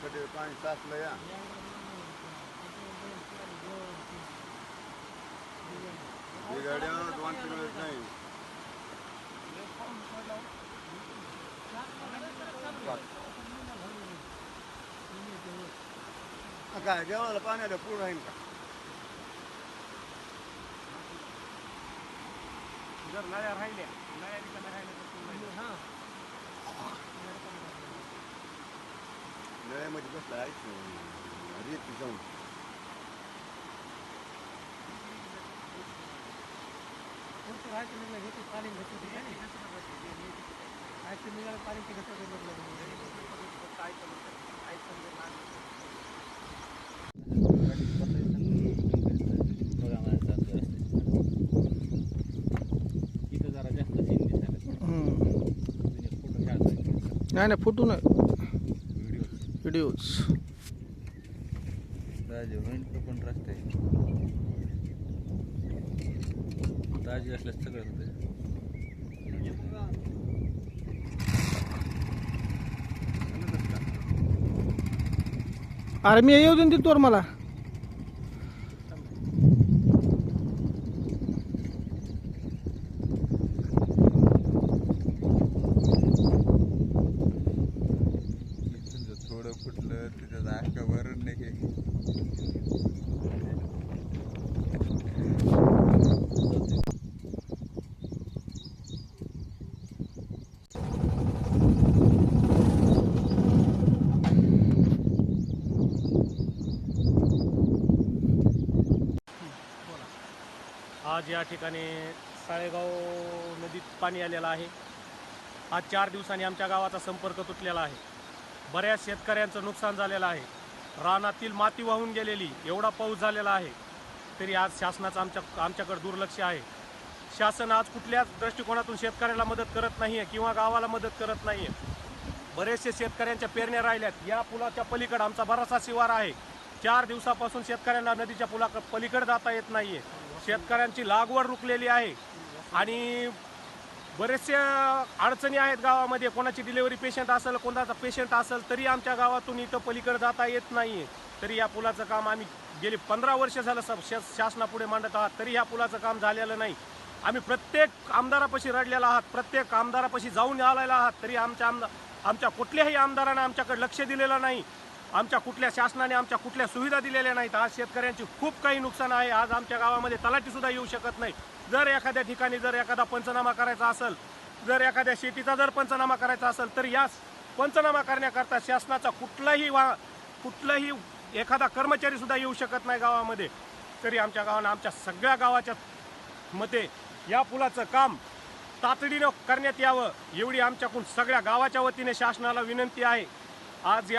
कधी पाणी साचलं या गाड्या 2-3 वेळेस नाही काय जेवायला पाण्याला पूर राहील का जर नळ्या राहिल्या नळ्या रिकाम्या राहिल्या नळ्यामध्ये बसला आहेच रेती जाऊन नाही फोटो नाही व्हिडिओज ताजे होईल पण रस्ते ताजे असल्यास सगळं होतं अरे मी येऊ दे तोर मला थोडं फुटलं त्याच्यात आका भरून नाही आज या ठिकाणी साळेगाव नदीत पाणी आलेलं आहे. आज 4 दिवसांनी आमच्या गावाचा संपर्क तुटलेला आहे. बऱ्याच शेतकऱ्यांचं नुकसान झालेलं आहे. रानातील माती वाहून गेलेली, एवढा पाऊस झालेला आहे तरी आज शासनाचं आमच्याकडे दुर्लक्ष आहे. शासन आज कुठल्याच दृष्टिकोनातून शेतकऱ्याला मदत करत नाही आहे किंवा गावाला मदत करत नाही आहे. बरेचसे शेतकऱ्यांच्या पेरण्या राहिल्यात. या पुलाच्या पलीकडे आमचा बराचसा शिवार आहे. 4 दिवसापासून शेतकऱ्यांना नदीच्या पलीकडे जाता येत नाही आहे. शेतकऱ्यांची लागवड रुकलेली आहे आणि बरेचसे अडचणी आहेत गावामध्ये. कोणाची डिलिव्हरी पेशंट असेल, कोणाचा पेशंट असेल तरी आमच्या गावातून इथं पलीकडे जाता येत नाही आहे. तरी या पुलाचं काम आम्ही गेली 15 वर्ष झालं शासनापुढे मांडत आहात तरी या पुलाचं काम झालेलं नाही. आम्ही प्रत्येक आमदारापाशी रडलेला आहात, प्रत्येक आमदारापाशी जाऊन आलेला आहात तरी आमच्या कुठल्याही आमदाराने आमच्याकडे लक्ष दिलेलं नाही. आमच्या कुठल्या शासनाने आमच्या कुठल्या सुविधा दिलेल्या नाहीत. आज शेतकऱ्यांची खूप काही नुकसान आहे. आज आमच्या गावामध्ये तलाठीसुद्धा येऊ शकत नाही. जर एखाद्या ठिकाणी जर एखादा पंचनामा करायचा असेल, जर एखाद्या शेतीचा जर पंचनामा करायचा असेल तर या पंचनामा करण्याकरता शासनाचा कुठलाही एखादा कर्मचारीसुद्धा येऊ शकत नाही गावामध्ये. तरी आमच्या गावानं आमच्या सगळ्या गावाच्या मते या पुलाचं काम तातडीनं करण्यात यावं एवढी आमच्याकडून सगळ्या गावाच्या वतीने शासनाला विनंती आहे. आज